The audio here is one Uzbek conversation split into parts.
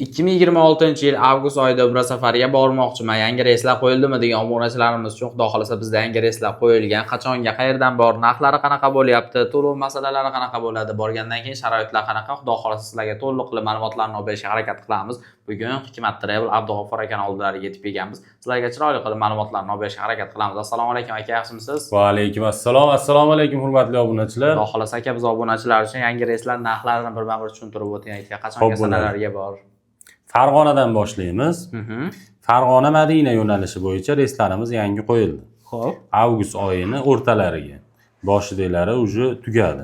2026-yil avgust oyida Umra safariga bormoqchiman. Yangi reyslar qo'yildimi degan obunachilarimiz uchun xudo xolasa bizda yangi reyslar qo'yilgan. Qachonga, qayerdan bor, narxlari qanaqa bo'lyapti, to'lov masalalari qanaqa bo'ladi, borgandan keyin sharoitlar qanaqa, xudo xolasa sizlarga to'liq ma'lumotlarni olib berishga harakat qilamiz. Bugun Hikmat Travel Abdug'ofur aka oldilariga yetib kelganmiz. Sizlarga chiroyli qilib ma'lumotlarni olib berishga harakat qilamiz. Assalomu alaykum aka, yaxshimisiz? Va alaykum assalom. Assalomu alaykum hurmatli obunachilar. Xudo xolasa aka, biz obunachilar uchun yangi reyslar narxlarini bir tushuntirib o'ting aka. Qachonga sanalarga bor? Farg'onadan boshlaymiz. Farg'ona Madina yo'nalishi bo'yicha reyslarimiz yangi qo'yildi. Xo'p. Avgust oyini o'rtalariga. Boshidalari уже tugadi.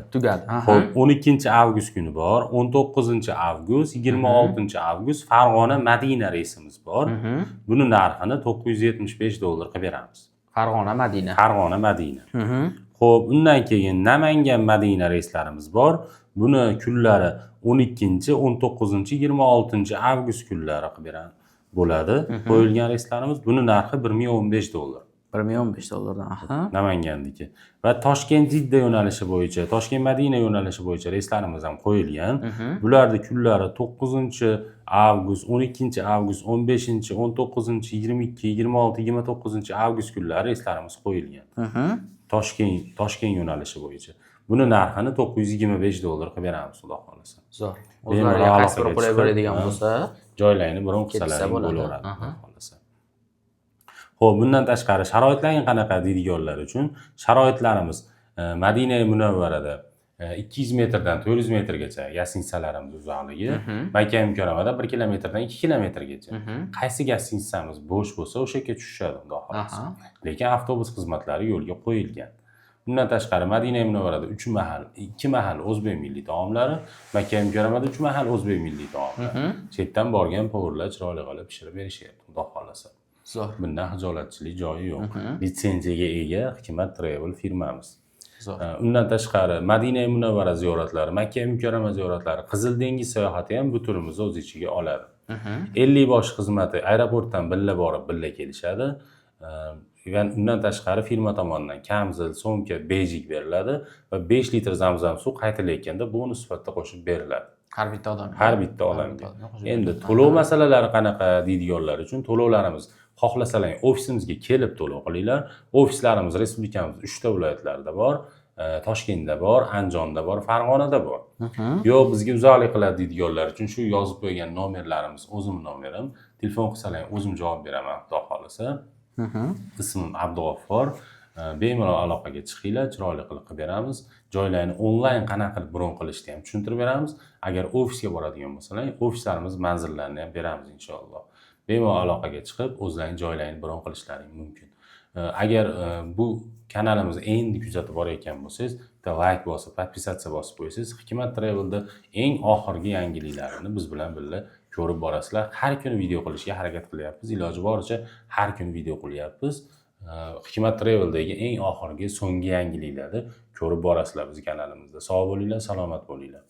Xo'p, 12-avgust kuni bor, 19-avgust, 26-avgust Farg'ona Madina reysimiz bor. Buni narxini $975 qilib beramiz. Farg'ona Madina. Farg'ona Madina. Xo'p, undan keyin Namangan Madina reyslarimiz bor. Buni kunlari 12, 19, 26-avgust kunlari qilib beramiz. Bo'ladi. Qo'yilgan reyslarimiz buni narxi $1015. $1015dan. Aha. Namanganniki. Va Toshkent Jidda yo'nalishi bo'yicha, Toshkent Madina yo'nalishi bo'yicha reyslarimiz ham qo'yilgan. Bularning kunlari 9-avgust, 12-avgust, 15, 19, 22, 26, 29-avgust kunlari reyslarimiz qo'yilgan. Toshkent yo'nalishi bo'yicha. Buni narxini $925 qilib beramiz, xudo xolasa. Zo'r. O'zlariga qaysi bir qulay bo'ladigan bo'lsa, joylarni biron qilsalaring bo'laveradi, xudo xolasa. Xo'p, bundan tashqari sharoitlaring qanaqa deydiganlar uchun sharoitlarimiz Madina Munavvarada 200 metrdan 400 metrgacha gastitsalarimiz uzoqligi, Makka Mukarramada 1 kilometrdan 2 kilometrgacha. Qaysi gastitsamiz bo'sh bo'lsa, o'sha yerga tushishadi, xudo xolasa. Lekin avtobus xizmatlari yo'lga qo'yilgan. Bundan tashqari Madina Munavvarada 2 mahal o'zbek milliy taomlari, Makka Mukarramada 3 mahal o'zbek milliy taomlari. Chetdan borgan povurlar chiroyli qilib pishirib berishyapti, xudo xolasa. Zo'r. Bundan hijolatchilik joyi yo'q. Litsenziyaga ega Hikmat Travel firmamiz. Undan tashqari Madina Munavvara ziyoratlari, Makka Mukarrama ziyoratlari, Qizil dengiz sayohati ham bu turimizni o'z ichiga oladi. 50 bosh xizmati aeroportdan billa borib, billa kelishadi. Va undan tashqari firma tomonidan kamzil, so'mka, bejik beriladi va 5 litr zamzam suv qaytilayotganda bonus sifatida qo'shib beriladi. Har bitta odamga. Har bitta odamga. Endi to'lov masalalari qanaqa deydiganlar uchun to'lovlarimiz xohlasalar ofisimizga kelib to'lov qilinglar. Ofislarimiz respublikamiz 3 ta viloyatlarda bor. Toshkentda bor, Andijonda bor, Farg'onada bor. Yo'q, bizga uzoqlik qiladi deydiganlar uchun shu yozib qo'ygan nomerlarimiz o'zim nomerim. Telefon qilsalar o'zim javob beraman, xudo xolasa. Ismim Abdug'ofur. Bemalol aloqaga chiqinglar, chiroyli qilib beramiz. Joylarni onlayn qanaqa qilib bron qilishni ham tushuntirib beramiz. Agar ofisga boradigan bo'lsalar, ofislarimiz manzillarini ham beramiz inshaalloh. Bemalol aloqaga chiqib, o'zlaring joylarni bron qilishlaring mumkin. Agar bu kanalimizni endi kuzatib borayotgan bo'lsangiz, bitta like bosib, podpisatsiya bosib qo'ysangiz, Hikmat Travelda eng oxirgi yangiliklarni biz bilan birga ko'rib borasizlar. Har kuni video qilishga harakat qilyapmiz. Iloji boricha har kuni video qilyapmiz. Hikmat Traveldagi eng oxirgi so'nggi yangiliklarni ko'rib borasizlar biz kanalimizda. Sog' bo'linglar, salomat bo'linglar.